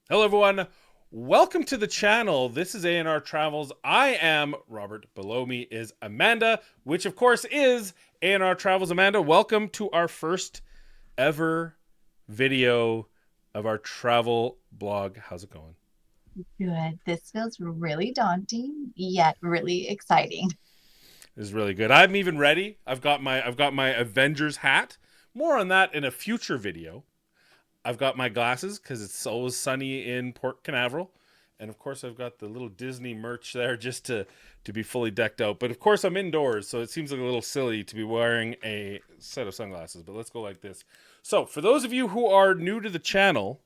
Hello, everyone. Welcome to the channel. This is A&R Travels. I am Robert. Below me is Amanda, which of course is A&R Travels. Amanda, welcome to our first ever video of our travel blog. How's it going? Good. This feels really daunting, yet really exciting. This is really good. I'm even ready. I've got my Avengers hat. More on that in a future video. I've got my glasses because it's always sunny in Port Canaveral. And of course, I've got the little Disney merch there just to be fully decked out. But of course, I'm indoors, so it seems like a little silly to be wearing a set of sunglasses. But let's go like this. So, for those of you who are new to the channel,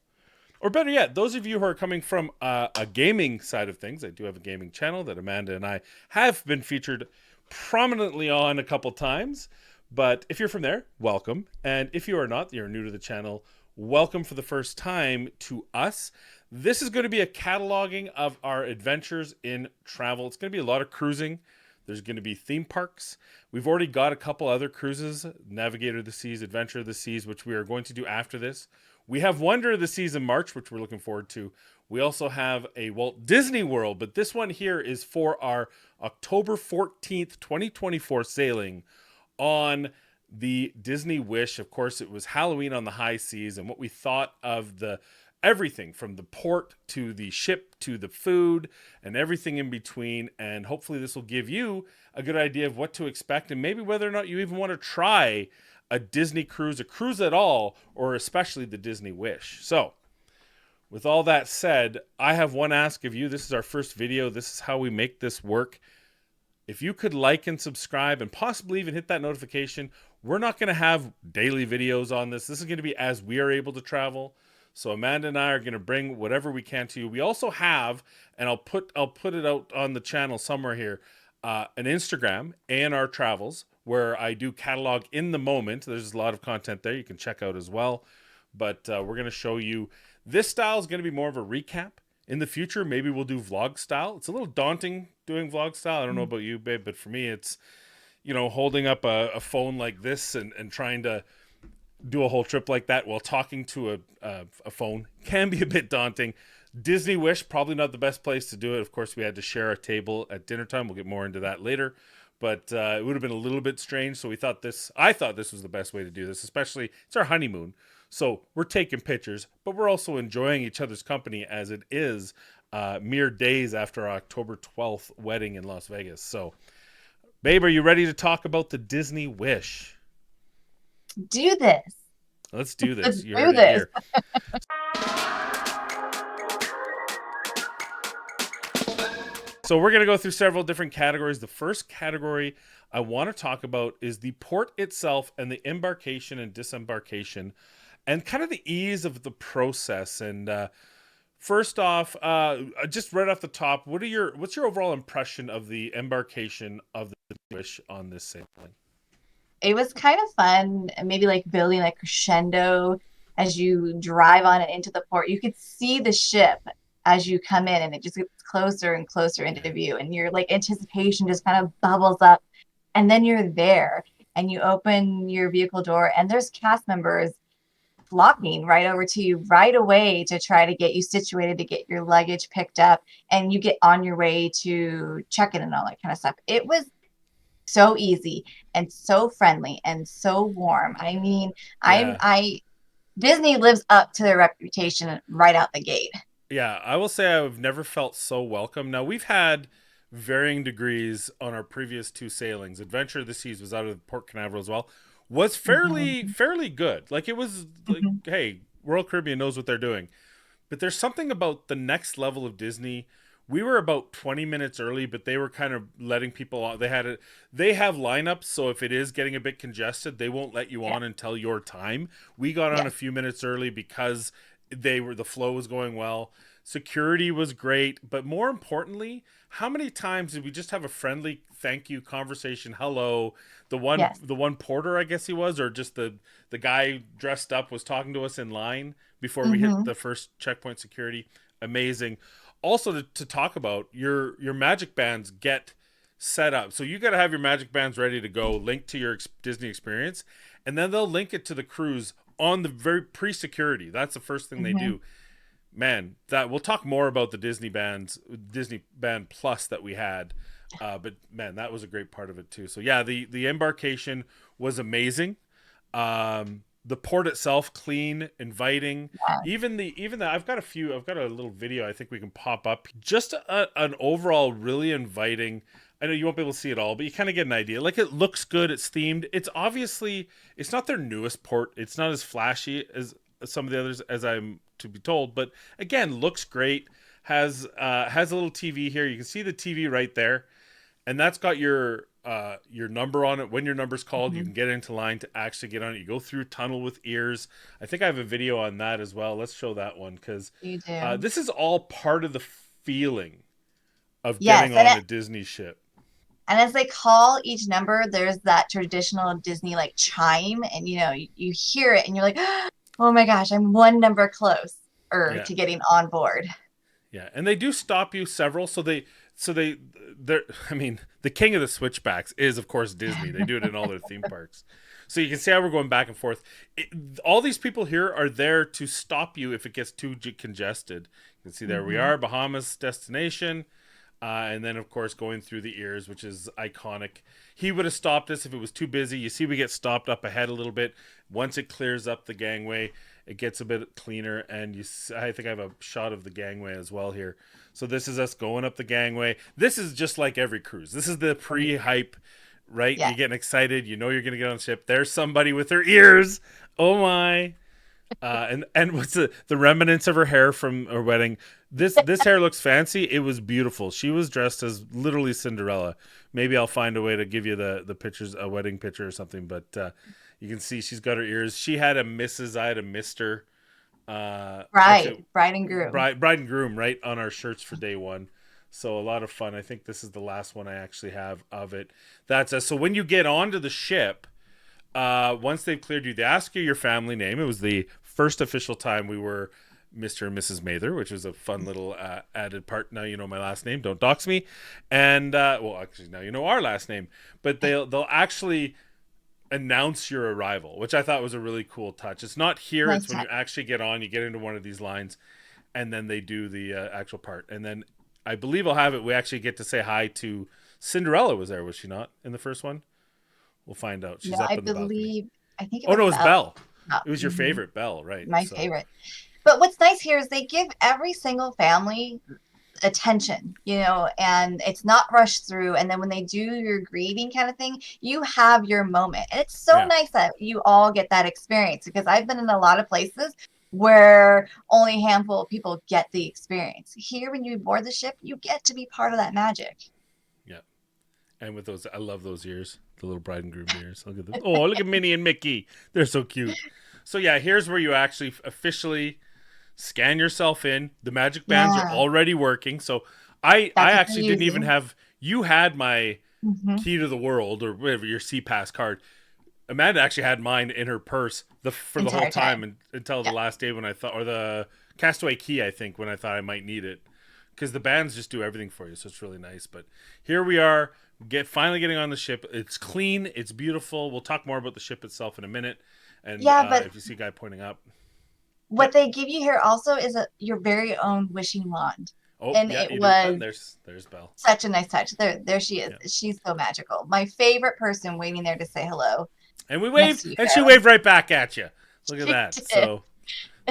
or better yet, those of you who are coming from a gaming side of things, I do have a gaming channel that Amanda and I have been featured prominently on a couple times. But if you're from there, welcome. And if you are not, you're new to the channel, welcome for the first time to us. This is going to be a cataloging of our adventures in travel. It's going to be a lot of cruising. There's going to be theme parks. We've already got a couple other cruises, Navigator of the Seas, Adventure of the Seas, which we are going to do after this. We have Wonder of the Seas in March, which we're looking forward to. We also have a Walt Disney World, but this one here is for our October 14th, 2024 sailing on the Disney Wish. Of course, it was Halloween on the high seas, and what we thought of the everything from the port to the ship to the food and everything in between. And hopefully, this will give you a good idea of what to expect and maybe whether or not you even want to try a Disney cruise, a cruise at all, or especially the Disney Wish. So, with all that said, I have one ask of you. This is our first video. This is how we make this work. If you could like and subscribe and possibly even hit that notification, we're not going to have daily videos on this. This is going to be as we are able to travel. So Amanda and I are going to bring whatever we can to you. We also have, and I'll put it out on the channel somewhere here, an Instagram, A&R Travels, where I do catalog in the moment. There's a lot of content there you can check out as well. But we're going to show you. This style is going to be more of a recap. In the future, maybe we'll do vlog style. It's a little daunting doing vlog style. I don't know about you, babe, but for me, it's, holding up a phone like this and trying to do a whole trip like that while talking to a phone can be a bit daunting. Disney Wish, probably not the best place to do it. Of course, we had to share a table at dinner time. We'll get more into that later. But it would have been a little bit strange. So I thought this was the best way to do this, especially it's our honeymoon. So we're taking pictures, but we're also enjoying each other's company as it is mere days after our October 12th wedding in Las Vegas. So, babe, are you ready to talk about the Disney Wish? Do this. Let's do Let's this. You do heard it this. here. So we're going to go through several different categories. The first category I want to talk about is the port itself and the embarkation and disembarkation and kind of the ease of the process. And first off, just right off the top, what's your overall impression of the embarkation of the Wish on this sailing? It was kind of fun, maybe like building like crescendo as you drive on it into the port. You could see the ship as you come in, and it just gets closer and closer into view, and your like anticipation just kind of bubbles up, and then you're there, and you open your vehicle door, and there's cast members flocking right over to you right away to try to get you situated to get your luggage picked up and you get on your way to check in and all that kind of stuff. It was so easy and so friendly and so warm. I mean, I'm Yeah. I Disney lives up to their reputation right out the gate. Yeah, I will say I've never felt so welcome. Now we've had varying degrees on our previous two sailings. Adventure of the Seas was out of Port Canaveral as well. Was fairly Mhm. fairly good. Like it was like, Mhm. hey, Royal Caribbean knows what they're doing. But there's something about the next level of Disney. We were about 20 minutes early, but they were kind of letting people on. They have lineups, so if it is getting a bit congested, they won't let you Yeah. on until your time. We got on a Yes. few minutes early because the flow was going well. Security was great, but more importantly, how many times did we just have a friendly thank you conversation? Hello, Yes. the one porter, I guess he was, or just the guy dressed up was talking to us in line before we hit Hmm. the first checkpoint security. Amazing. Also, to talk about your magic bands get set up, so you got to have your magic bands ready to go, linked to your Disney experience, and then they'll link it to the cruise on the very pre-security. That's the first thing they Hmm. do. man, that we'll talk more about the Disney Band Plus that we had. But man, that was a great part of it too. So yeah, the embarkation was amazing. The port itself, clean, inviting. Yeah. Even the I've got a little video I think we can pop up. Just an overall really inviting. I know you won't be able to see it all, but you kind of get an idea. Like it looks good. It's themed. It's not their newest port. It's not as flashy as some of the others, as I'm to be told. But again, looks great. Has a little TV here. You can see the TV right there, and that's got your number on it. When your number's called, you Mhm. can get into line to actually get on it. You go through tunnel with ears. I think I have a video on that as well. Let's show that one because You do. this is all part of the feeling of getting Yes, and on a Disney ship. as they call each number, there's that traditional Disney like chime, and you hear it, and you're like, oh my gosh, I'm one number close or Yeah, to getting on board. yeah, and they do stop you several. They're. I mean, the king of the switchbacks is of course Disney. They do it in all their theme parks. So you can see how we're going back and forth. All these people here are there to stop you if it gets too congested. You can see there we Hmm. are, Bahamas destination. And then, of course, going through the ears, which is iconic. He would have stopped us if it was too busy. You see, we get stopped up ahead a little bit. Once it clears up the gangway, it gets a bit cleaner. And I think I have a shot of the gangway as well here. So this is us going up the gangway. This is just like every cruise. This is the pre-hype, right? Yeah. You're getting excited. You know you're going to get on the ship. There's somebody with their ears. Oh my! And what's the remnants of her hair from her wedding? This hair looks fancy. It was beautiful. She was dressed as literally Cinderella. Maybe I'll find a way to give you the pictures, a wedding picture or something. But you can see she's got her ears. She had a Mrs. I had a Mister. Actually, Bride and groom. bride and groom right on our shirts for day one. So a lot of fun. I think this is the last one I actually have of it. So when you get onto the ship, once they've cleared you, they ask you your family name. It was the first official time we were Mr. and Mrs. Mather, which was a fun little added part. Now you know my last name. Don't dox me. And well, actually, now you know our last name. But they'll actually announce your arrival, which I thought was a really cool touch. It's not here. Nice It's when you touch. actually get on. You get into one of these lines, and then they do the actual part. And then I believe I'll have it. We actually get to say hi to Cinderella. Was there? Was she not in the first one? We'll find out. No, She's up I in the balcony. believe, I think it Oh was no, it's Belle. Belle. Oh, It was your mhm. favorite, Belle, right? My So favorite. But what's nice here is they give every single family attention, and it's not rushed through. And then when they do your greeting kind of thing, you have your moment. And it's so yeah, nice that you all get that experience because I've been in a lot of places where only a handful of people get the experience. Here, when you board the ship, you get to be part of that magic. yeah. And with those, I love those ears, the little bride and groom ears. Look at them. Oh, look at Minnie and Mickey. They're so cute. So yeah, here's where you actually officially scan yourself in. The magic bands are Yeah, already working. So I that's what they're actually didn't even using. have. You had my Hmm. key to the world or whatever your CPass card. Amanda actually had mine in her purse for the whole Entire time time. until the Yeah. last day when I thought, or the Castaway key, I think, when I thought I might need it, because the bands just do everything for you, so it's really nice. But here we are, finally getting on the ship. It's clean, it's beautiful. We'll talk more about the ship itself in a minute, and Yeah, but if you see a guy pointing up, what yep. they give you here also is your very own wishing wand. Oh And yeah, it you do. And was there's Belle. such a nice touch. There she is. Yeah, She's so magical. My favorite person waiting there to say hello and we next waved, to you, and she darling. waved right back at you. Look at She that. did. So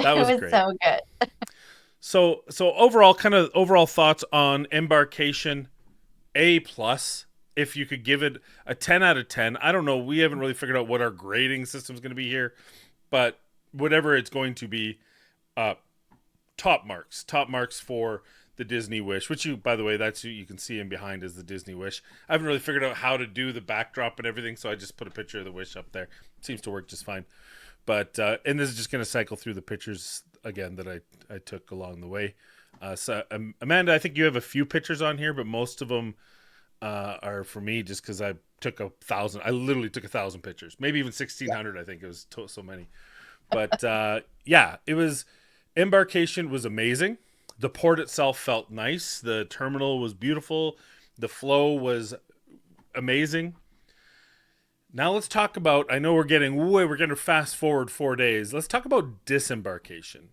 that It was was great. so good. So overall, kind of overall thoughts on Embarkation A plus. If you could give it a 10 out of 10, I don't know. We haven't really figured out what our grading system is going to be here, but whatever it's going to be, uh, top marks for the Disney Wish. Which by the way, that's you can see in behind is the Disney Wish. I haven't really figured out how to do the backdrop and everything, so I just put a picture of the Wish up there. It seems to work just fine. But and this is just going to cycle through the pictures again that I took along the way. Amanda, I think you have a few pictures on here, but most of them are for me just because I took 1,000. I literally took 1,000 pictures, maybe even 1,600. I think it was so many. But yeah, it was embarkation was amazing. The port itself felt nice. The terminal was beautiful. The flow was amazing. Now let's talk about. I know we're going to fast forward 4 days. Let's talk about disembarkation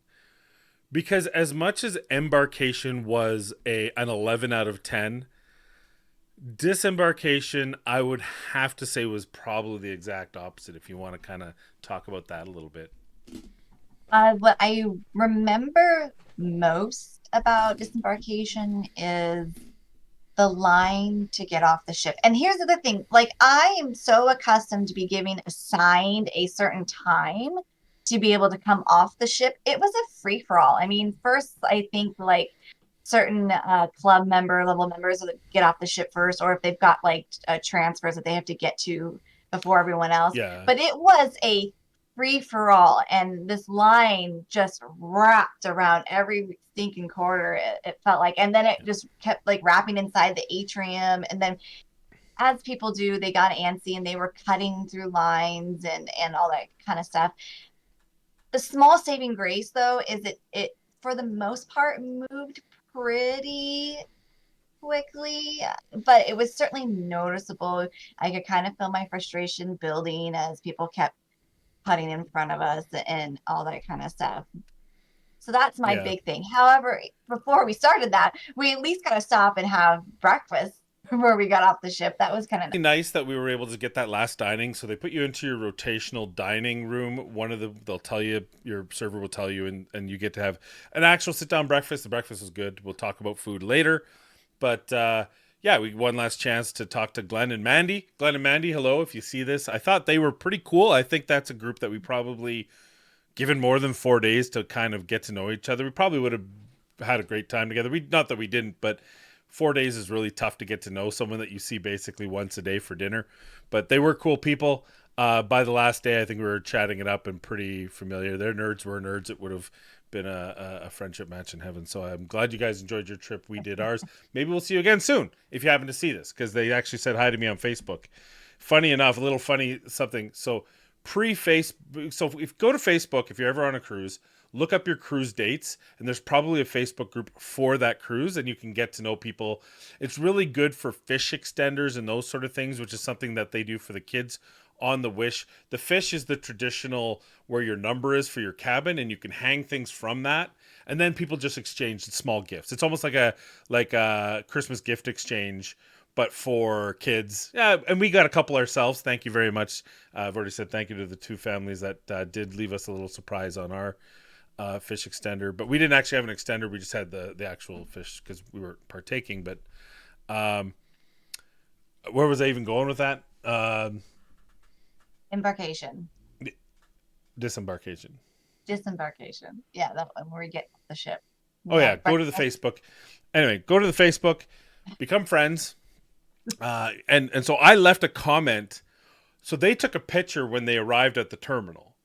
Because as much as embarkation was an 11 out of 10, disembarkation I would have to say was probably the exact opposite if you want to kind of talk about that a little bit. What I remember most about disembarkation is the line to get off the ship. And here's the other thing, like I am so accustomed to be giving assigned a certain time to be able to come off the ship. It was a free for all. I mean, first I think like certain club member level members will get off the ship first, or if they've got like transfers that they have to get to before everyone else. Yeah. But it was a free for all, and this line just wrapped around every stinking corner. It felt like, and then it just kept like wrapping inside the atrium, and then as people do, they got antsy and they were cutting through lines and all that kind of stuff. The small saving grace though is it for the most part moved pretty quickly, but it was certainly noticeable. I could kind of feel my frustration building as people kept putting in front of us and all that kind of stuff. So that's my Yeah. big thing. However, before we started that, we at least got to stop and have breakfast before we got off the ship. That was kind of Nice that we were able to get that last dining. So they put you into your rotational dining room. One of the they'll tell you, your server will tell you, and you get to have an actual sit down breakfast. The breakfast was good. We'll talk about food later, but yeah, we one last chance to talk to Glenn and Mandy. Glenn and Mandy, hello. If you see this, I thought they were pretty cool. I think that's a group that we probably, given more than 4 days to kind of get to know each other, we probably would have had a great time together. We not that we didn't, but 4 days is really tough to get to know someone that you see basically once a day for dinner. But they were cool people. By the last day, I think we were chatting it up and pretty familiar. Their nerds were nerds. It would have been a friendship match in heaven. So I'm glad you guys enjoyed your trip. We did ours. Maybe we'll see you again soon if you happen to see this, because they actually said hi to me on Facebook. Funny enough, a little funny something. So pre-Facebook, so if go to Facebook, if you're ever on a cruise, look up your cruise dates, and there's probably a Facebook group for that cruise, and you can get to know people. It's really good for fish extenders and those sort of things, which is something that they do for the kids on the Wish. The fish is the traditional where your number is for your cabin, and you can hang things from that, and then people just exchange small gifts. It's almost like a Christmas gift exchange, but for kids. Yeah, and we got a couple ourselves. Thank you very much. I've already said thank you to the two families that did leave us a little surprise on our fish extender, but we didn't actually have an extender. We just had the actual fish because we were partaking. But um, where was I even going with that? embarkation, Disembarkation. disembarkation. Yeah, that one where we get off the ship. Oh We yeah, have go to the breakfast. Facebook. Anyway, go to the Facebook, become friends, and so I left a comment. So they took a picture when they arrived at the terminal.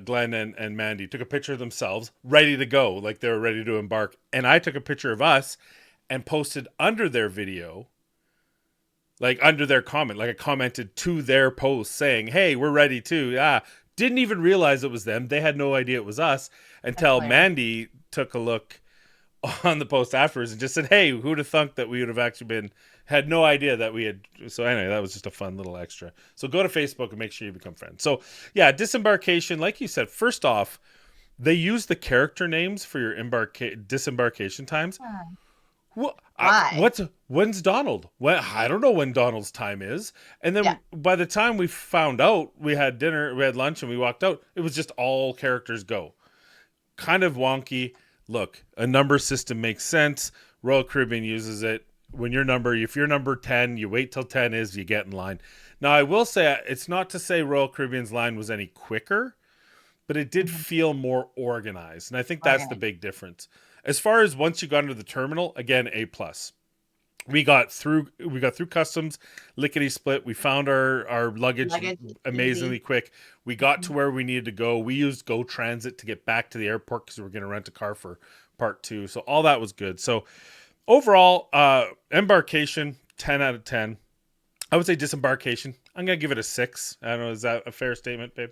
Glenn and Mandy took a picture of themselves, ready to go, like they were ready to embark. And I took a picture of us and posted under their video, like under their comment, like I commented to their post saying, "Hey, we're ready too." Yeah, didn't even realize it was them. They had no idea it was us That's until hilarious. Mandy took a look on the post afterwards and just said, "Hey, who'd have thunk that we would have actually been had no idea that we had." So anyway, that was just a fun little extra. So go to Facebook and make sure you become friends. So yeah, disembarkation, like you said, first off, they use the character names for your disembarkation times. Huh. What? Why? When's Donald? When I don't know when Donald's time is. And Yeah, then by the time we found out, we had dinner, we had lunch, and we walked out. It was just all characters go. Kind of wonky. Look, a number system makes sense. Royal Caribbean uses it. If you're number 10, you wait till 10 is, you get in line. Now, I will say, it's not to say Royal Caribbean's line was any quicker, but it did mhm, feel more organized. And I think that's the organized. big difference. As far as once you got into the terminal, again, A plus. We got through customs, lickety split. We found our luggage Luggage, amazingly easy. quick. We got to where we needed to go. We used Go Transit to get back to the airport because we were going to rent a car for part two. So all that was good. So overall, embarkation 10 out of 10. I would say disembarkation. I'm gonna give it a 6. I don't know. Is that a fair statement, babe?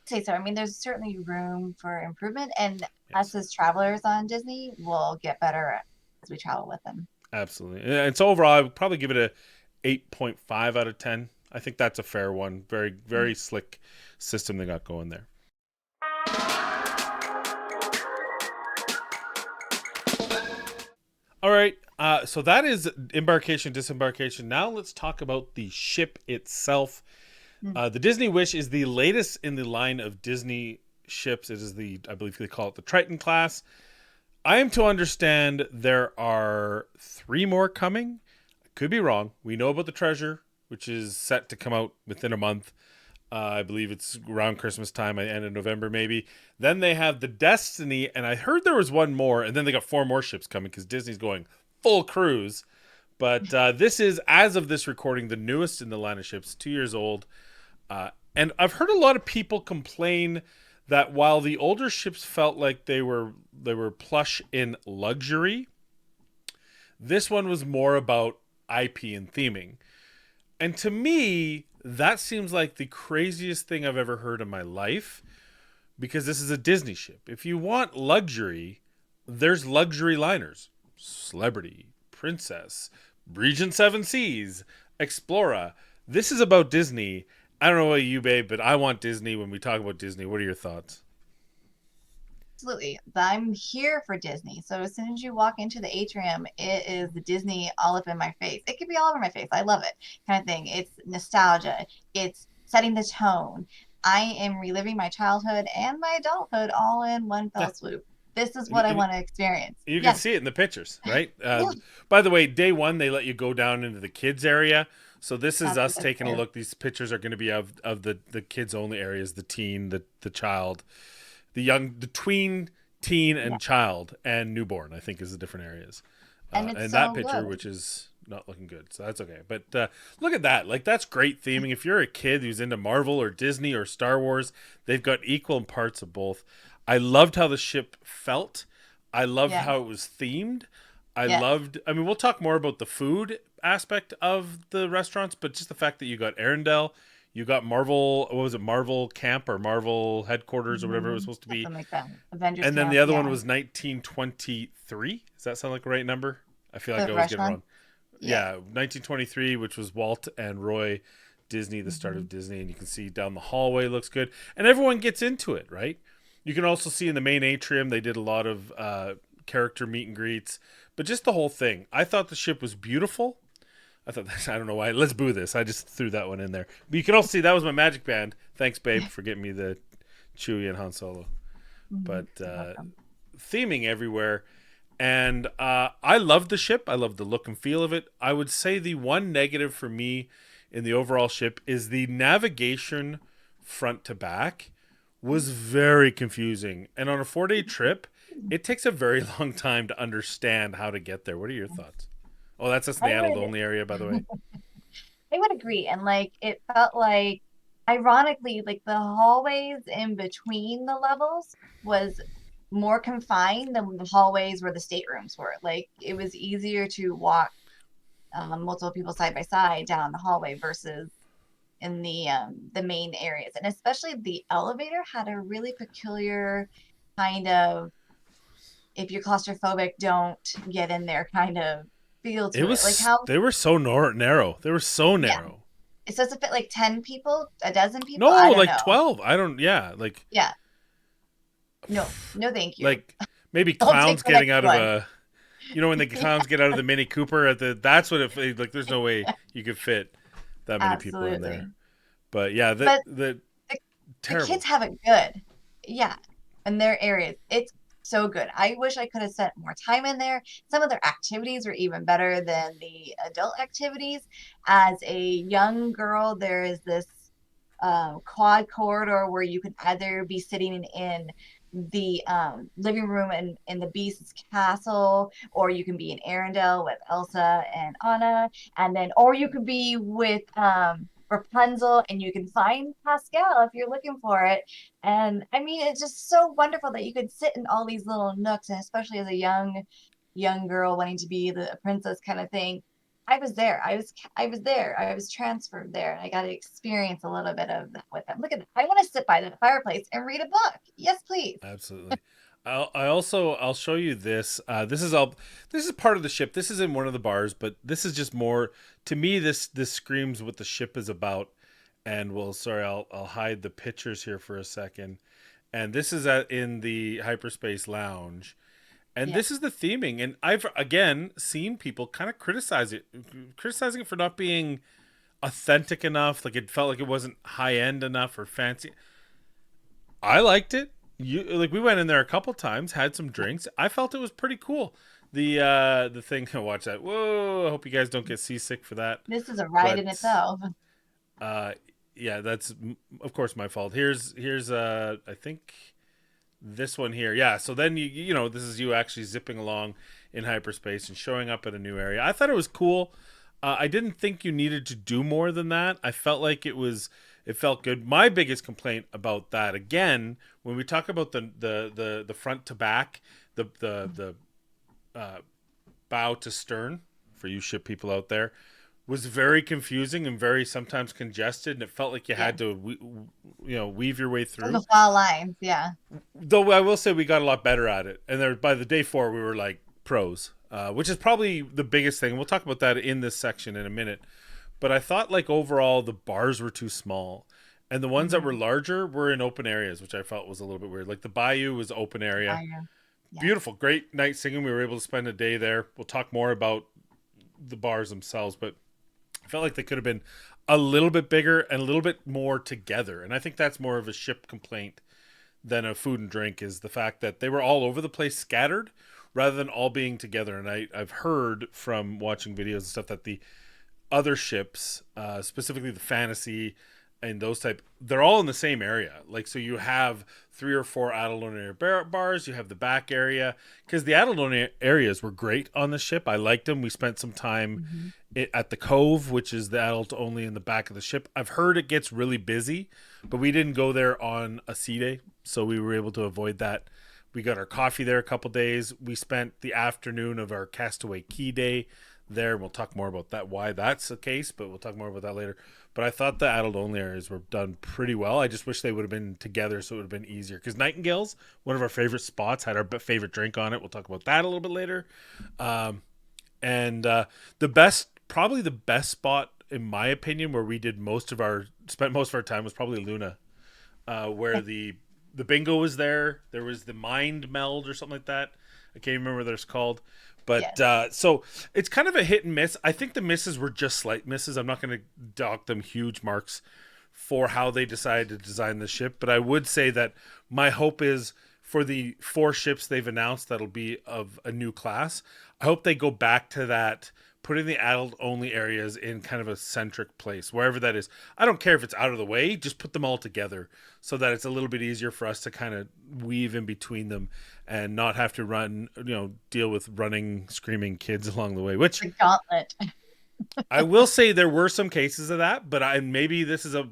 Say so. I mean, there's certainly room for improvement, and us Yes, as travelers on Disney will get better as we travel with them. absolutely. And so overall, I would probably give it a 8.5 out of 10. I think that's a fair one. Very, very slick system they got going there. All right. So that is embarkation, disembarkation. Now let's talk about the ship itself. Mm. The Disney Wish is the latest in the line of Disney ships. It is the, I believe they call it the Triton class. I am to understand there are three more coming. I could be wrong. We know about the Treasure, which is set to come out within a month. I believe it's around Christmas time, end of November maybe. Then they have the Destiny, and I heard there was one more, and then they got four more ships coming because Disney's going full cruise. But this is, as of this recording, the newest in the line of ships, 2 years old. And I've heard a lot of people complain that while the older ships felt like they were plush in luxury, this one was more about IP and theming. And to me, that seems like the craziest thing I've ever heard in my life because this is a Disney ship. If you want luxury, there's luxury liners. Celebrity, Princess, Regent Seven Seas, Explora. This is about Disney. I don't know about you, babe, but I want Disney when we talk about Disney. What are your thoughts? Absolutely. I'm here for Disney. So as soon as you walk into the atrium, it is the Disney all up in my face. It could be all over my face. I love it, kind of thing. It's nostalgia. It's setting the tone. I am reliving my childhood and my adulthood all in one fell swoop. This is what I want to experience. You can Yes. see it in the pictures, right? Yeah. By the way, day one they let you go down into the kids area. So this is That's us what this taking a is. look. These pictures are going to be of the kids only areas, the teen, the child, the young, the tween, teen, Yeah. and child, and newborn. I think is the different areas. And it's And that so picture, good. which is not looking good, so that's okay. But look at that, like that's great theming. If you're a kid who's into Marvel or Disney or Star Wars, they've got equal parts of both. I loved how the ship felt. I loved Yeah. how it was themed. I Yes. loved. I mean, we'll talk more about the food aspect of the restaurants, but just the fact that you got Arendelle, you got Marvel. What was it? Marvel Camp or Marvel Headquarters or whatever it was supposed to be, Something like that. Avengers and then the Camp. other one Yeah. was 1923. Does that sound like the right number? I feel like The I always get it restaurant. wrong. Yeah. Yeah, 1923, which was Walt and Roy Disney, the start Hmm. of Disney, and you can see down the hallway looks good, and everyone gets into it, right? You can also see in the main atrium they did a lot of character meet and greets, but just the whole thing. I thought the ship was beautiful. I thought I don't know why. Let's boo this. I just threw that one in there. But you can also see that was my magic band. Thanks, babe, for getting me the Chewie and Han Solo. Hmm. But You're welcome. theming everywhere. And I love the ship. I love the look and feel of it. I would say the one negative for me in the overall ship is the navigation front to back was very confusing. And on a 4 day trip, it takes a very long time to understand how to get there. What are your thoughts? Oh, that's us in the I adult would only area, by the way. I would agree. And like it felt like ironically, like the hallways in between the levels was more confined than the hallways where the staterooms were. Like it was easier to walk multiple people side by side down the hallway versus in the main areas. And especially the elevator had a really peculiar kind of if you're claustrophobic, don't get in there kind of feel It to it. Like was how they were so narrow. They were so yeah, narrow. it's supposed to fit like 10 people, a dozen people. No, I don't like know. 12. I don't yeah, Yeah. No, no, thank you. like maybe I'll take clowns the getting next out of one. a when the clowns get out of the Mini Cooper at the that's what it like there's no way you could fit that many people in there. Absolutely. But yeah, But the the, the terrible. kids have it good. Yeah. In their areas. It's so good. I wish I could have spent more time in there. Some of their activities were even better than the adult activities. As a young girl, there is this quad corridor where you can either be sitting in the living room in the Beast's castle, or you can be in Arendelle with Elsa and Anna, and then, or you could be with Rapunzel, and you can find Pascal if you're looking for it. And I mean, it's just so wonderful that you could sit in all these little nooks, and especially as a young girl wanting to be the princess kind of thing. I was there. I was there. I was transferred there, and I got to experience a little bit of that with them. Look at that. I want to sit by the fireplace and read a book. Yes, please. Absolutely. I'll show you this. This is part of the ship. This is in one of the bars, but this is just more to me. This screams what the ship is about. And well, sorry, I'll hide the pictures here for a second. And this is in the hyperspace lounge. And Yeah. this is the theming, and I've again seen people kind of criticizing it for not being authentic enough. Like it felt like it wasn't high end enough or fancy. I liked it. You like we went in there a couple times, had some drinks. I felt it was pretty cool. The thing watch that. Whoa! I hope you guys don't get seasick for that. This is a ride in But itself. uh, yeah, that's of course my fault. Here's I think this one here. Yeah. So then you know this is you actually zipping along in hyperspace and showing up at a new area. I thought it was cool. I didn't think you needed to do more than that. I felt like it felt good. My biggest complaint about that again, when we talk about the front to back, the bow to stern for you ship people out there was very confusing and very sometimes congested, and it felt like you Yeah. had to weave your way Those are through. fall lines. Yeah. Though I will say we got a lot better at it, and there by the day four we were like pros, which is probably the biggest thing. We'll talk about that in this section in a minute. But I thought like overall the bars were too small, and the ones that were Hmm. larger were in open areas, which I felt was a little bit weird. Like the bayou was open area, Fire. Yeah. beautiful, great night singing. We were able to spend a day there. We'll talk more about the bars themselves, but I felt like they could have been a little bit bigger and a little bit more together. And I think that's more of a ship complaint than a food and drink is the fact that they were all over the place scattered rather than all being together. And I've heard from watching videos and stuff that the other ships, specifically the fantasy and those type, they're all in the same area. Like so, you have 3 or 4 Adelonia bars. You have the back area because the Adelonia areas were great on the ship. I liked them. We spent some time Hmm. at the Cove, which is the adult only in the back of the ship. I've heard it gets really busy, but we didn't go there on a sea day, so we were able to avoid that. We got our coffee there a couple days. We spent the afternoon of our Castaway Key Day there. We'll talk more about that, why that's the case, but we'll talk more about that later. But I thought the adult only areas were done pretty well. I just wish they would have been together so it would have been easier. Because Nightingale's one of our favorite spots, had our favorite drink on it. We'll talk about that a little bit later. And the best, probably the best spot in my opinion, where we did spent most of our time was probably Luna, where the bingo was there. There was the mind meld or something like that. I can't remember what it's called. But Yes. so it's kind of a hit and miss. I think the misses were just slight misses. I'm not going to dock them huge marks for how they decided to design the ship, but I would say that my hope is for the 4 ships they've announced that'll be of a new class. I hope they go back to that, putting the adult only areas in kind of a centric place, wherever that is. I don't care if it's out of the way, just put them all together so that it's a little bit easier for us to kind of weave in between them and not have to deal with running, screaming kids along the way, which The gauntlet. I will say there were some cases of that, but maybe this is a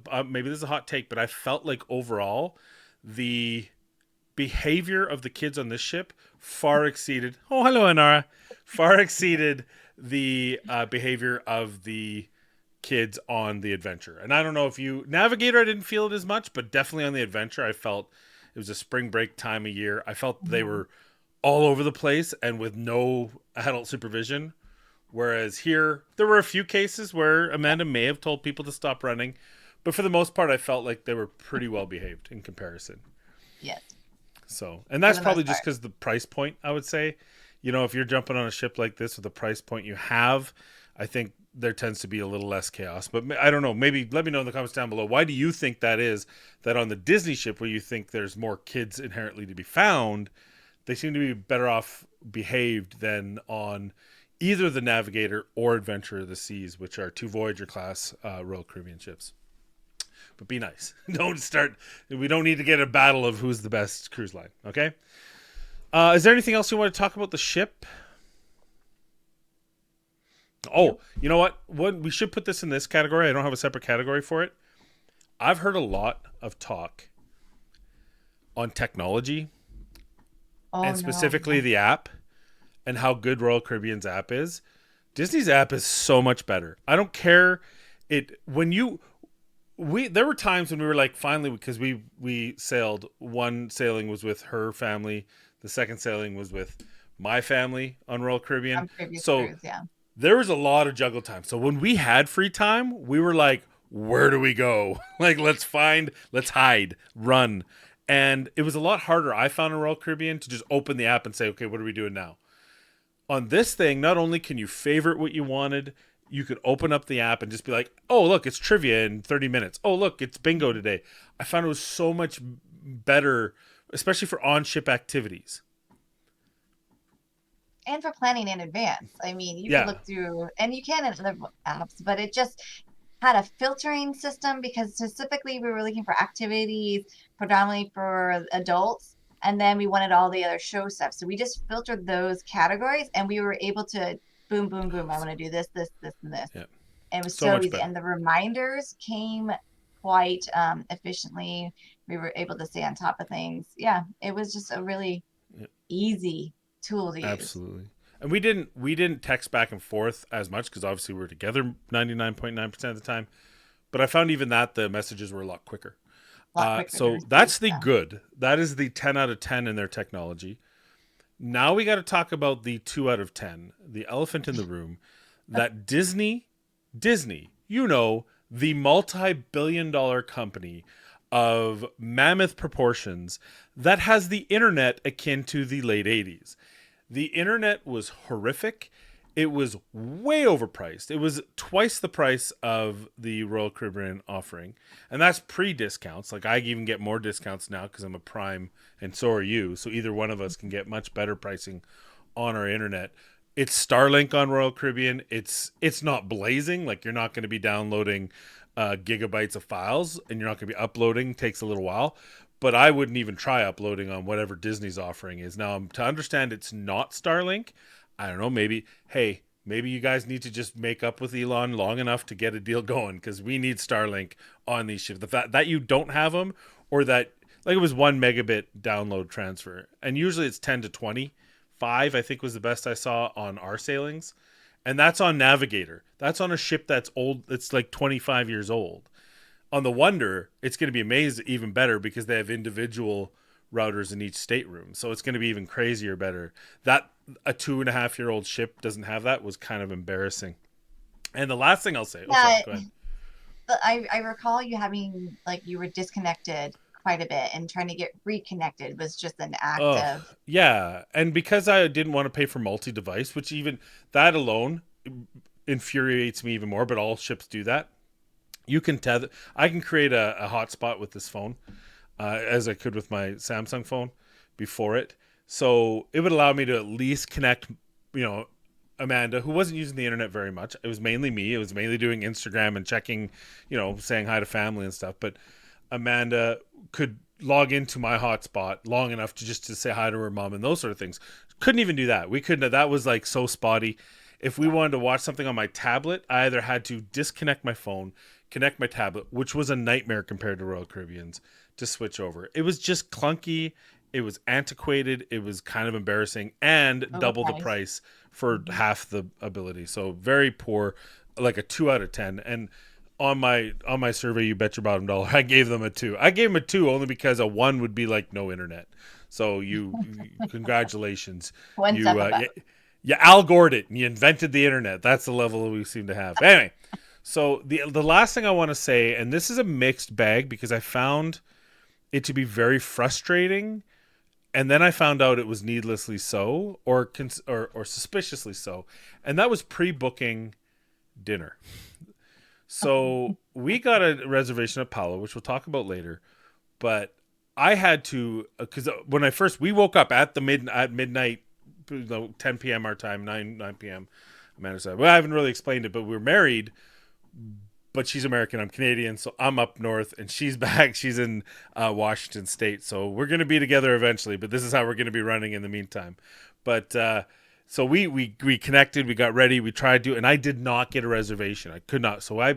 hot take, but I felt like overall the behavior of the kids on this ship far exceeded. Oh, hello, Anara. Far exceeded the behavior of the kids on the adventure. And I don't know if you Navigator, I didn't feel it as much, but definitely on the adventure, I felt it was a spring break time of year. I felt they Mhm. were all over the place and with no adult supervision. Whereas here, there were a few cases where Yeah. Amanda may have told people to stop running, but for the most part, I felt like they were pretty well behaved in comparison. Yes. So, and For that's the probably most just part. because the price point, I would say. If you're jumping on a ship like this with the price point you have, I think there tends to be a little less chaos. But I don't know. Maybe let me know in the comments down below. Why do you think that is? That on the Disney ship, where you think there's more kids inherently to be found, they seem to be better off behaved than on either the Navigator or Adventure of the Seas, which are 2 Voyager class Royal Caribbean ships. But be nice. Don't start. We don't need to get a battle of who's the best cruise line. Okay. Is there anything else you want to talk about the ship? Oh, Nope. you know what? We should put this in this category. I don't have a separate category for it. I've heard a lot of talk on technology Oh and no. specifically the app and how good Royal Caribbean's app is. Disney's app is so much better. I don't care it when you we there were times when we were like finally because we sailed, one sailing was with her family, the second sailing was with my family on Royal Caribbean. On previous So cruise, yeah. there was a lot of juggle time. So when we had free time, we were like, where do we go? Like let's hide, run. And it was a lot harder, I found, in Royal Caribbean to just open the app and say, okay, what are we doing now? On this thing, not only can you favorite what you wanted, you could open up the app and just be like, oh, look, it's trivia in 30 minutes. Oh, look, it's bingo today. I found it was so much better, especially for on ship activities. And for planning in advance. I mean, you could Yeah, look through, and you can in other apps, but it just had a filtering system because specifically we were looking for activities predominantly for adults. And then we wanted all the other show stuff. So we just filtered those categories and we were able to boom, boom, boom. I want to do this, this, this, and this. yeah. And it was So so much easy. better. And the reminders came quite efficiently. We were able to stay on top of things. Yeah, it was just a really Yeah, easy tool to use. absolutely. And we didn't text back and forth as much because obviously we were together 99.9% of the time. But I found even that the messages were a lot quicker. A lot quicker to So receive. that's the Yeah. good. That is the 10 out of 10 in their technology. Now we got to talk about the 2 out of 10, the elephant in the room, that Disney, the multi-billion-dollar company of mammoth proportions that has the internet akin to the late 80s. The internet was horrific. It was way overpriced. It was twice the price of the Royal Caribbean offering. And that's pre discounts. Like, I even get more discounts now because I'm a Prime and so are you. So either one of us can get much better pricing on our internet. It's Starlink on Royal Caribbean. It's not blazing. Like, you're not going to be downloading gigabytes of files and you're not going to be uploading. It takes a little while. But I wouldn't even try uploading on whatever Disney's offering is. Now, to understand it's not Starlink, I don't know, maybe you guys need to just make up with Elon long enough to get a deal going because we need Starlink on these ships. The fact that you don't have them, or that, like, it was 1 megabit download transfer, and usually it's 10 to 25, I think was the best I saw on our sailings. And that's on Navigator. That's on a ship that's old. It's like 25 years old. On the Wonder, it's going to be amazing, even better because they have individual routers in each stateroom. So it's going to be even crazier better. That a 2.5-year-old ship doesn't have that was kind of embarrassing. And the last thing I'll say, oh, sorry, Yeah, go ahead. I recall you having like you were disconnected quite a bit and trying to get reconnected was just an act Oh, of yeah. And because I didn't want to pay for multi device, which even that alone infuriates me even more, but all ships do that. You can tether, I can create a hotspot with this phone as I could with my Samsung phone before it. So it would allow me to at least connect, you know, Amanda, who wasn't using the internet very much. It was mainly me. It was mainly doing Instagram and checking, saying hi to family and stuff. But Amanda could log into my hotspot long enough to just to say hi to her mom and those sort of things. Couldn't even do that. We couldn't. That was like so spotty. If we wanted to watch something on my tablet, I either had to disconnect my phone, connect my tablet, which was a nightmare compared to Royal Caribbean's, to switch over. It was just clunky. It was antiquated. It was kind of embarrassing and double the overpriced. price for Mhm. half the ability. So very poor, like a 2 out of 10. And on my survey, you bet your bottom dollar, I gave them a 2. I gave them a 2 only because a 1 would be like no internet. So congratulations, One step you above. you Al Gored it and you invented the internet. That's the level we seem to have. Anyway, so the last thing I want to say, and this is a mixed bag because I found it to be very frustrating, and then I found out it was needlessly so, or suspiciously so, and that was pre-booking dinner. So we got a reservation at Palo, which we'll talk about later. But I had to, because when we woke up at midnight, 10 p.m. our time, 9 p.m. Amanda said, "Well, I haven't really explained it, but we're married, but she's American, I'm Canadian, so I'm up north, and she's back. She's in Washington State, so we're gonna be together eventually. But this is how we're gonna be running in the meantime. But so we connected, we got ready, we tried to, and I did not get a reservation. I could not. So I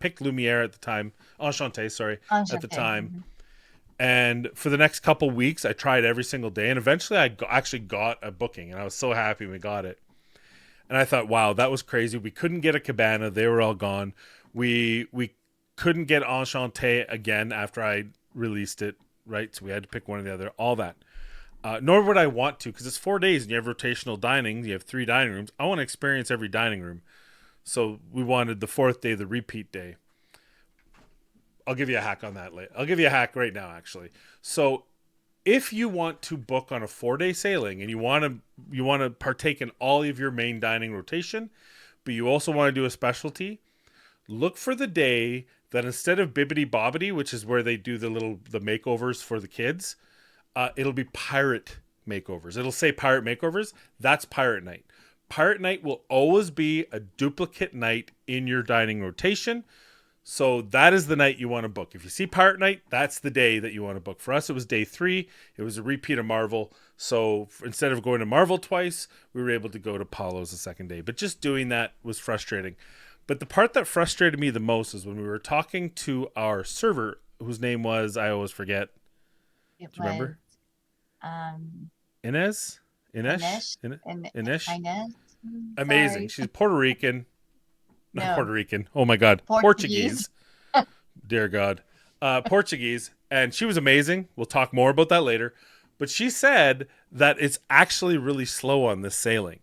picked Lumiere at the time, Enchanté, sorry, at the Enchanté. time. And for the next couple weeks, I tried every single day, and eventually actually got a booking, and I was so happy we got it. And I thought, wow, that was crazy. We couldn't get a cabana; they were all gone. We couldn't get Enchanté again after I released it, right? So we had to pick one or the other. All that. Nor would I want to because it's 4 days and you have rotational dining. You have 3 dining rooms. I want to experience every dining room. So we wanted the fourth day, the repeat day. I'll give you a hack on that later. I'll give you a hack right now, actually. So if you want to book on a 4-day sailing and you want to partake in all of your main dining rotation, but you also want to do a specialty, look for the day that instead of Bibbidi Bobbidi, which is where they do the makeovers for the kids, it'll be pirate makeovers. It'll say pirate makeovers. That's pirate night. Pirate night will always be a duplicate night in your dining rotation. So that is the night you want to book. If you see Pirate Night, that's the day that you want to book. For us, it was day 3. It was a repeat of Marvel. So instead of going to Marvel twice, we were able to go to Apollo's the second day. But just doing that was frustrating. But the part that frustrated me the most is when we were talking to our server, whose name was, I always forget. It Do you was remember? um Inez? Inesh? Inish and Inish? Inez. Amazing. Sorry. She's Puerto Rican. Not No, Puerto Rican. Oh my God. Portuguese. Portuguese. Dear God. Portuguese. And she was amazing. We'll talk more about that later. But she said that it's actually really slow on this sailing.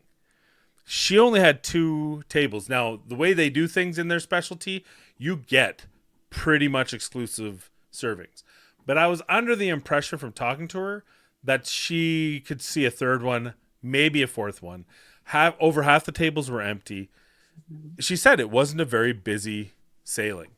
She only had 2 tables. Now, the way they do things in their specialty, you get pretty much exclusive servings. But I was under the impression from talking to her that she could see a third one, maybe a fourth one. Over half the tables were empty. She said it wasn't a very busy sailing.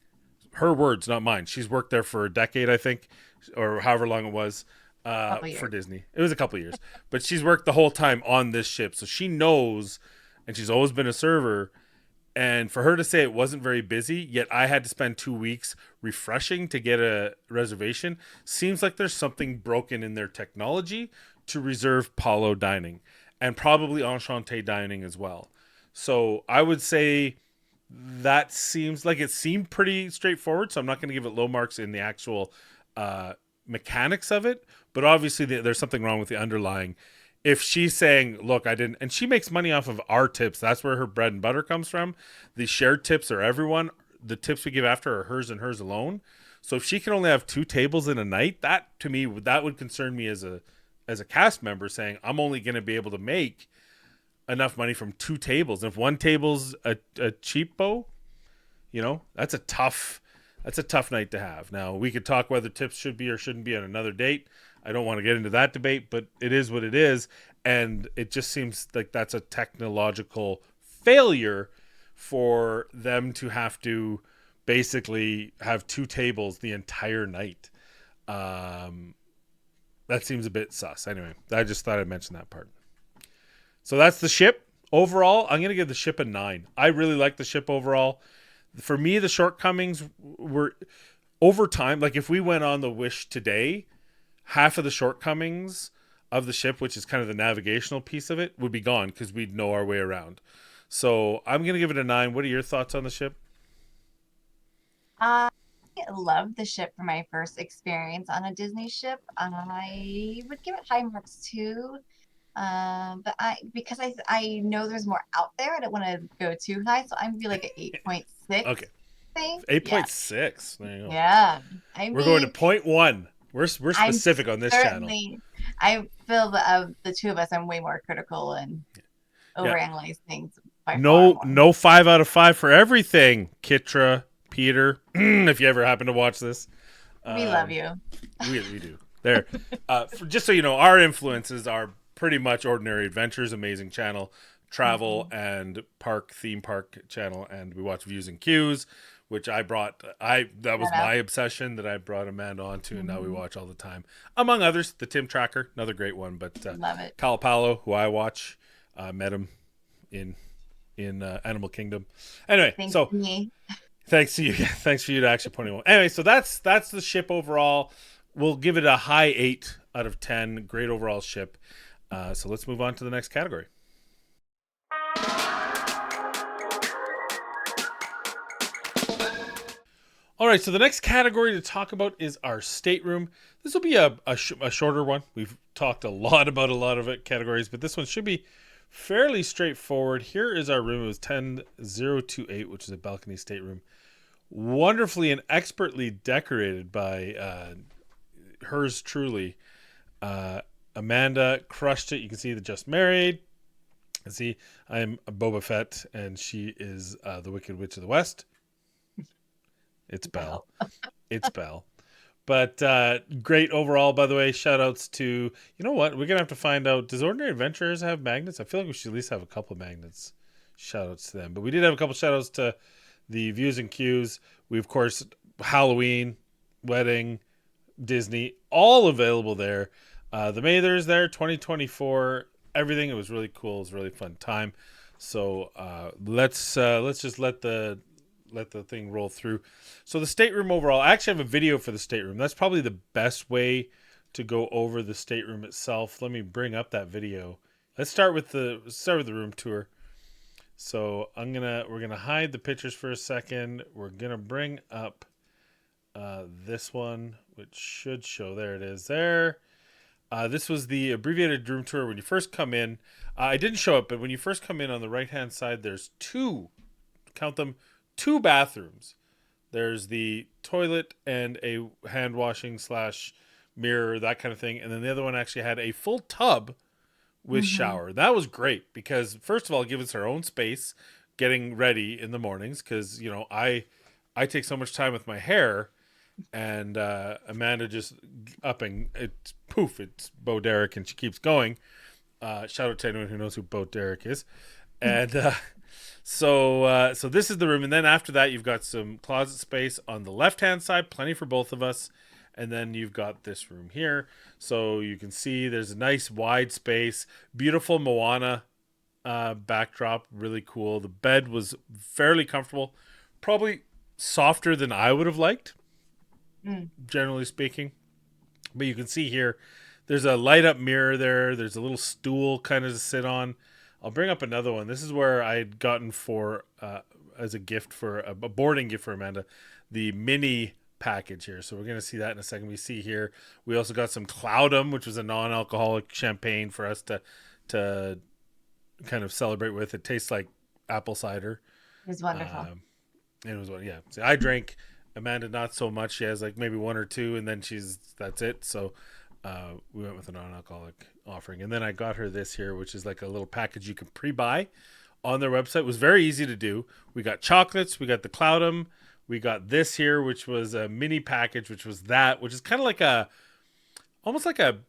Her words, not mine. She's worked there for a decade, I think, or however long it was Couple for years. Disney. It was a couple years. But she's worked the whole time on this ship. So she knows, and she's always been a server. And for her to say it wasn't very busy, yet I had to spend 2 weeks refreshing to get a reservation, seems like there's something broken in their technology to reserve Palo dining and probably Enchanté dining as well. So I would say that seems like it seemed pretty straightforward. So I'm not going to give it low marks in the actual mechanics of it. But obviously, there's something wrong with the underlying. If she's saying, look, I didn't, and she makes money off of our tips, that's where her bread and butter comes from. The shared tips are everyone. The tips we give after are hers and hers alone. So if she can only have 2 tables in a night, that to me, that would concern me as a cast member saying, I'm only going to be able to make enough money from 2 tables. And if one table's a cheap bow, that's a tough night to have. Now we could talk whether tips should be or shouldn't be on another date. I don't want to get into that debate, but it is what it is. And it just seems like that's a technological failure for them to have to basically have 2 tables the entire night. That seems a bit sus. Anyway, I just thought I'd mention that part. So that's the ship. Overall, I'm going to give the ship a 9. I really like the ship overall. For me, the shortcomings were over time. Like if we went on the Wish today, half of the shortcomings of the ship, which is kind of the navigational piece of it, would be gone because we'd know our way around. So I'm going to give it a 9. What are your thoughts on the ship? I loved the ship for my first experience on a Disney ship. I would give it high marks too. But I know there's more out there. I don't want to go too high, so I'm gonna be like an 8.6 Okay. thing. Yeah, 8.6. There you go. yeah. I We're going to mean, point 1. We're I'm specific on this channel. certainly. I feel that of the two of us, I'm way more critical and Yeah. overanalyze things by far No, more. no 5 out of 5 for everything. Kitra, Peter, if you ever happen to watch this, We love you. we do. There, just so you know, our influences are pretty much Ordinary Adventures, amazing channel, travel Mhm. and theme park channel, and we watch Views and Cues, which that was Shut up. my obsession that I brought Amanda onto, and now we Mhm. watch all the time, among others. The Tim Tracker, another great one, but Love it. Cal Palo, who I watch, met him in Animal Kingdom. Anyway, Thanks so to me. thanks to you. Thanks for you to actually pointing one. Anyway, so that's the ship overall. We'll give it a high 8 out of 10. Great overall ship. So let's move on to the next category. All right, so the next category to talk about is our stateroom. This will be a shorter one. We've talked a lot about a lot of categories, but this one should be fairly straightforward. Here is our room. It was 10028, which is a balcony stateroom. Wonderfully and expertly decorated by hers truly. Amanda crushed it. You can see the Just Married. You see, I'm a Boba Fett, and she is the Wicked Witch of the West. It's Belle. It's Belle. But great overall, by the way. Shout outs to, you know what? We're going to have to find out. Does Ordinary Adventurers have magnets? I feel like we should at least have a couple of magnets. Shout outs to them. But we did have a couple shout outs to the Views and Cues. We, of course, Halloween, Wedding, Disney, all available there. The Mathers there, 2024, everything. It was really cool. It was a really fun time. So let's just let the thing roll through. So the stateroom overall, I actually have a video for the stateroom. That's probably the best way to go over the stateroom itself. Let me bring up that video. Let's start with the room tour. So we're gonna hide the pictures for a second. We're gonna bring up this one, which should show. There it is. There. This was the abbreviated room tour when you first come in. I didn't show it, but when you first come in on the right hand side, there's count them, two bathrooms. There's the toilet and a hand washing / mirror, that kind of thing. And then the other one actually had a full tub with shower. That was great because, first of all, it gives us our own space getting ready in the mornings because, you know, I take so much time with my hair, and Amanda just upping it. Poof, it's Bo Derek, and she keeps going. Shout out to anyone who knows who Bo Derek is. And so this is the room, and then after that you've got some closet space on the left hand side, plenty for both of us, and then you've got this room here. So you can see there's a nice wide space, beautiful Moana backdrop, really cool. The bed was fairly comfortable, probably softer than I would have liked, generally speaking. But you can see here, there's a light up mirror there. There's a little stool kind of to sit on. I'll bring up another one. This is where I had gotten for as a gift for a boarding gift for Amanda, the mini package here. So we're going to see that in a second. We see here, we also got some Cloudum, which was a non-alcoholic champagne for us to kind of celebrate with. It tastes like apple cider. It was wonderful. It was yeah. See, I drank. Amanda not so much. She has like maybe one or two, and then that's it. So we went with a non-alcoholic offering, and then I got her this here, which is like a little package you can pre-buy on their website. It was very easy to do. We got chocolates, we got the Cloudum, we got this here, which was a mini package, which is kind of like almost like a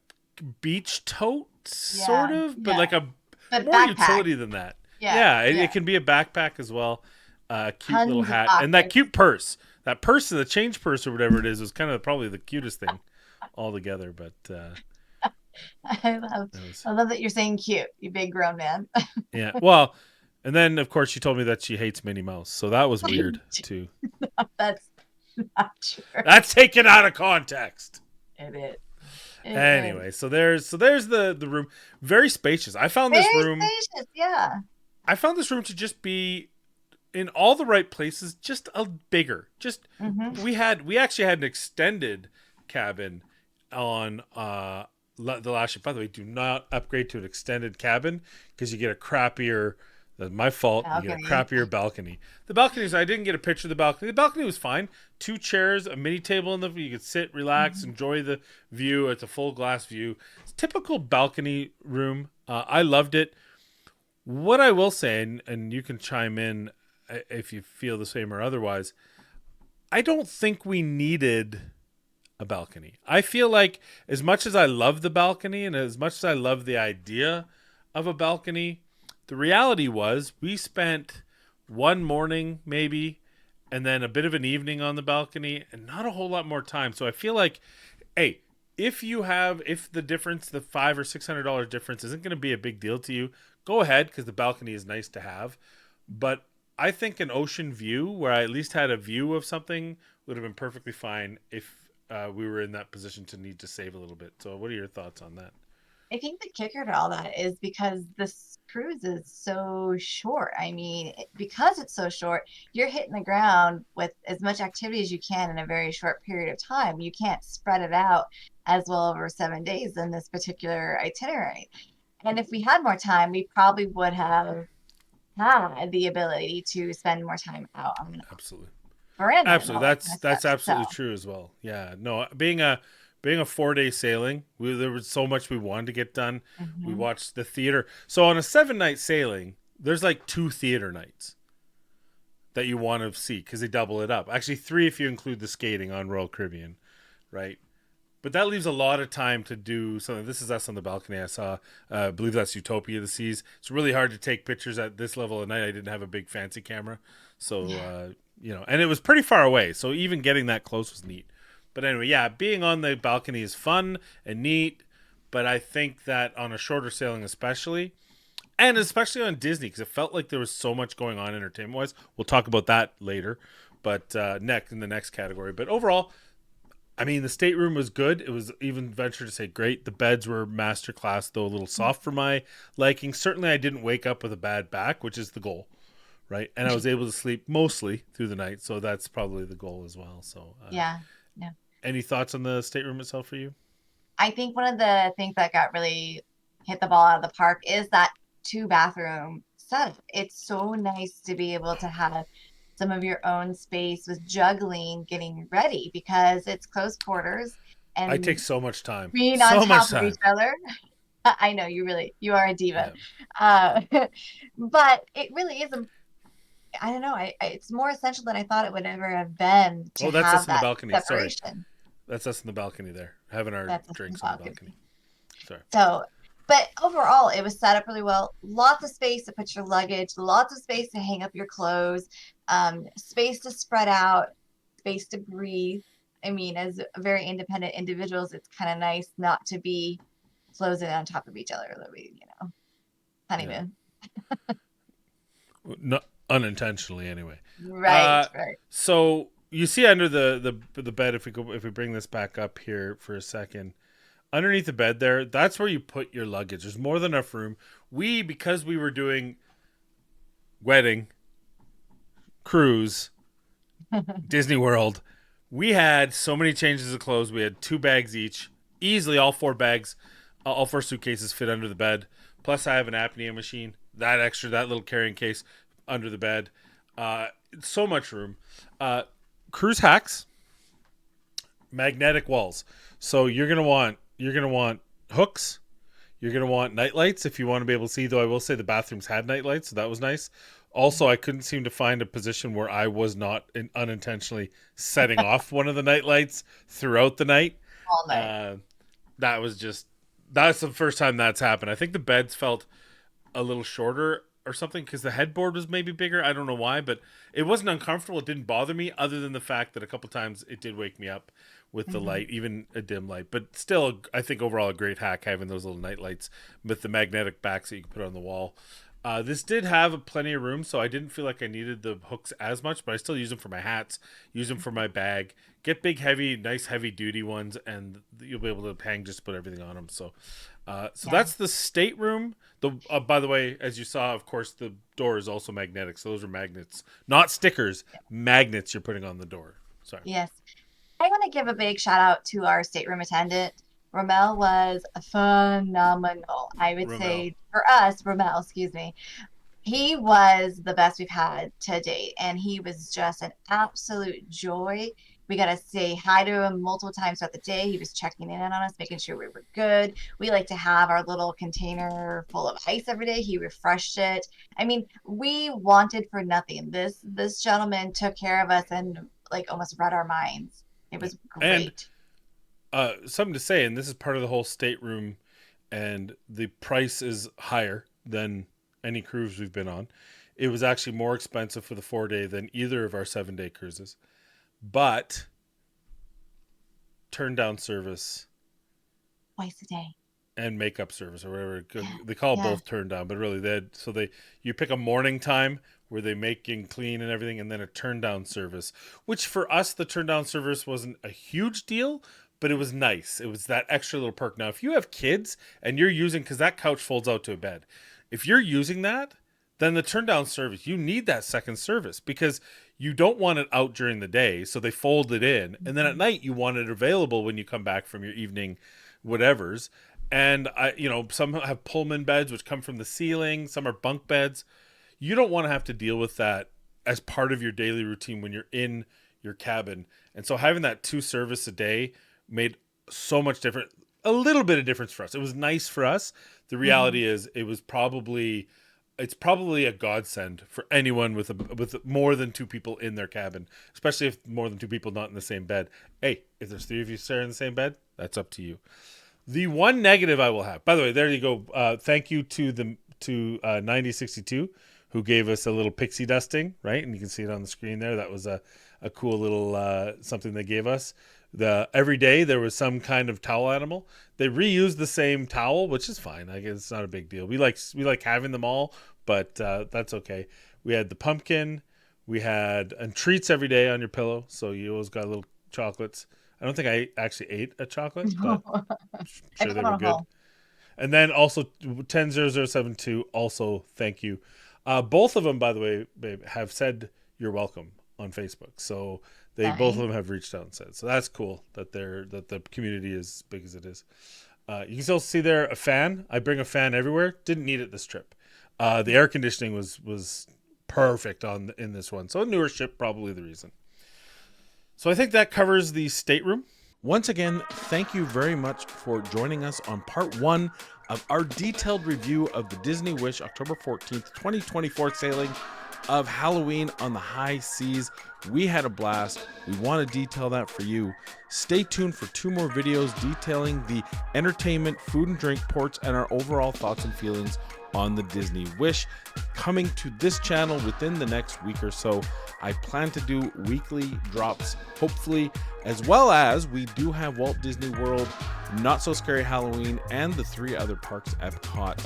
beach tote sort of, but like a but more backpack. utility than that. Yeah, it can be a backpack as well. Cute Tons little hat, and that cute purse. That purse, the change purse or whatever it is, was kind of probably the cutest thing altogether. But I love that you're saying cute, you big grown man. yeah, well, and then of course she told me that she hates Minnie Mouse, so that was weird too. That's not true. That's taken out of context. It is. Anyway, so there's the room, very spacious. I found this room spacious, yeah. I found this room to just be in all the right places, just a bigger. Just we actually had an extended cabin on the last ship. By the way, do not upgrade to an extended cabin because you get a crappier. That's my fault. Balcony. You get a crappier balcony. The balconies, I didn't get a picture of the balcony. The balcony was fine. 2 chairs, a mini table in the. You could sit, relax, enjoy the view. It's a full glass view. It's a typical balcony room. I loved it. What I will say, and you can chime in if you feel the same or otherwise, I don't think we needed a balcony. I feel like as much as I love the balcony and as much as I love the idea of a balcony, the reality was we spent one morning maybe and then a bit of an evening on the balcony and not a whole lot more time. So I feel like, hey, if the difference, the $500 or $600 difference isn't going to be a big deal to you, go ahead because the balcony is nice to have. But I think an ocean view where I at least had a view of something would have been perfectly fine if we were in that position to need to save a little bit. So what are your thoughts on that? I think the kicker to all that is because this cruise is so short. I mean, because it's so short, you're hitting the ground with as much activity as you can in a very short period of time. You can't spread it out as well over 7 days in this particular itinerary. And if we had more time, we probably would have had the ability to spend more time out on Absolutely. veranda. Absolutely. That's absolutely true as well. Yeah. No, being a 4-day sailing, there was so much we wanted to get done. We watched the theater. So on a 7-night sailing, there's like 2 theater nights. that you want to see because they double it up. Actually, three if you include the skating on Royal Caribbean, right? But that leaves a lot of time to do something. This is us on the balcony. I saw, I believe that's Utopia of the Seas. It's really hard to take pictures at this level of night. I didn't have a big fancy camera, so Yeah. and it was pretty far away. So even getting that close was neat. But anyway, yeah, being on the balcony is fun and neat. But I think that on a shorter sailing, especially, and especially on Disney, because it felt like there was so much going on entertainment wise. We'll talk about that later, but next in the next category. But overall, I mean, the stateroom was good. It was even venture to say great. The beds were masterclass, though a little soft for my liking. Certainly, I didn't wake up with a bad back, which is the goal, right? And I was able to sleep mostly through the night, so that's probably the goal as well. So, Yeah. Yeah. any thoughts on the stateroom itself for you? I think one of the things that got really hit the ball out of the park is that two bathroom setup. It's so nice to be able to have some of your own space with juggling, getting ready because it's close quarters I take and so much time, being on so much top of each time. other. I know you are a diva. Yeah. Uh, but it really is, I don't know, it's more essential than I thought it would ever have been to Oh, that's us have in the that balcony. Sorry, separation. that's us in the balcony there, having our That's a drinks on the balcony. balcony. Sorry. So, but overall, it was set up really well. Lots of space to put your luggage, lots of space to hang up your clothes, space to spread out, space to breathe. I mean, as very independent individuals, it's kind of nice not to be closing on top of each other. That we, Yeah. honeymoon. Not unintentionally, anyway. Right, Uh, right. so you see under the bed, if we bring this back up here for a second, underneath the bed there, that's where you put your luggage. There's more than enough room. Because we were doing wedding, cruise, Disney World, we had so many changes of clothes. We had two bags each, easily all four bags, all four suitcases fit under the bed. Plus, I have an apnea machine. That little carrying case under the bed. Uh, so much room. Cruise hacks, magnetic walls. So you're gonna want hooks. You're gonna want night lights if you want to be able to see. Though I will say the bathrooms had night lights, so that was nice. Also, I couldn't seem to find a position where I was not unintentionally setting off one of the night lights throughout the night. All night. Uh, that was just that's the first time that's happened. I think the beds felt a little shorter or something because the headboard was maybe bigger. I don't know why, but it wasn't uncomfortable. It didn't bother me, other than the fact that a couple times it did wake me up with the Hmm. light, even a dim light. But still, I think overall a great hack having those little night lights with the magnetic backs that you can put on the wall. This did have plenty of room, so I didn't feel like I needed the hooks as much, but I still use them for my hats, use them for my bag. Get big, heavy, nice, heavy duty ones, and you'll be able to hang just put everything on them. So Yeah. that's the stateroom. By the way, as you saw, of course, the door is also magnetic. So those are magnets, not stickers. Magnets you're putting on the door. Sorry, Yes. I want to give a big shout out to our stateroom attendant. Rommel was phenomenal. I would Romel. say for us, Rommel, excuse me, he was the best we've had to date. And he was just an absolute joy. We got to say hi to him multiple times throughout the day. He was checking in on us, making sure we were good. We like to have our little container full of ice every day. He refreshed it. I mean, we wanted for nothing. This gentleman took care of us and like almost read our minds. It Yeah. was And great. something to say, and this is part of the whole stateroom, and the price is higher than any cruise we've been on. It was actually more expensive for the 4 day than either of our 7 day cruises, but turn down service Twice a day. and makeup service or whatever Yeah. they call it, Yeah. both turned down, but really they you pick a morning time where they make and clean and everything, and then a turn down service, which for us the turn down service wasn't a huge deal, but it was nice. It was that extra little perk. Now if you have kids and you're using, because that couch folds out to a bed, if you're using that, then the turn down service, you need that second service because you don't want it out during the day, so they fold it in, and then at Mhm. night you want it available when you come back from your evening whatevers. And some have Pullman beds which come from the ceiling, some are bunk beds. You don't want to have to deal with that as part of your daily routine when you're in your cabin. And so having that two service a day made so much different, a little bit of difference for us. It was nice for us. The Mhm. reality is it was probably it's probably a godsend for anyone with more than 2 people in their cabin, especially if more than 2 people not in the same bed. Hey, if there's 3 of you sharing in the same bed, that's up to you. The one negative I will have, by the way, there you go. Thank you to 9062 who gave us a little pixie dusting, right? And you can see it on the screen there. That was a cool little something they gave us. Every day there was some kind of towel animal. They reused the same towel, which is fine. I guess it's not a big deal. We like having them all, but that's okay. We had the pumpkin. We had and treats every day on your pillow, so you always got little chocolates. I don't think I actually ate a chocolate, but I'm I sure put they them were on good. hold. And then also 100072 also thank you. Both of them, by the way, babe, have said you're welcome on Facebook. So they both of Nice. them have reached out and said. So that's cool that the community is as big as it is. You can still see there a fan. I bring a fan everywhere. Didn't need it this trip. The air conditioning was perfect in this one. So a newer ship, probably the reason. So I think that covers the stateroom. Once again, thank you very much for joining us on part 1 of our detailed review of the Disney Wish October 14th, 2024 sailing of Halloween on the high seas. We had a blast. We want to detail that for you. Stay tuned for 2 more videos detailing the entertainment, food and drink ports, and our overall thoughts and feelings on the Disney Wish coming to this channel within the next week or so. I plan to do weekly drops, hopefully, as well as we do have Walt Disney World, Not So Scary Halloween, and the 3 other parks, Epcot,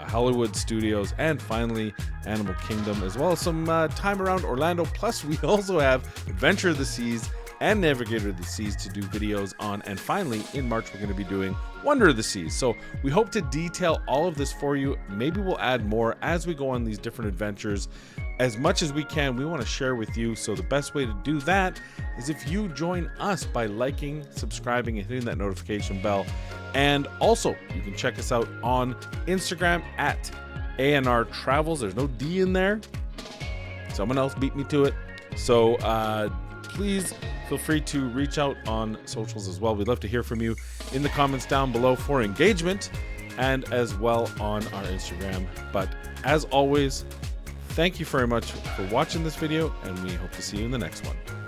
Hollywood Studios, and finally Animal Kingdom, as well as some time around Orlando. Plus, we also have Adventure of the Seas and Navigator of the Seas to do videos on. And finally, in March, we're going to be doing Wonder of the Seas. So we hope to detail all of this for you. Maybe we'll add more as we go on these different adventures. As much as we can, we want to share with you. So the best way to do that is if you join us by liking, subscribing, and hitting that notification bell. And also, you can check us out on Instagram at A&R Travels. There's no D in there. Someone else beat me to it. So please feel free to reach out on socials as well. We'd love to hear from you in the comments down below for engagement, and as well on our Instagram. But as always, thank you very much for watching this video, and we hope to see you in the next one.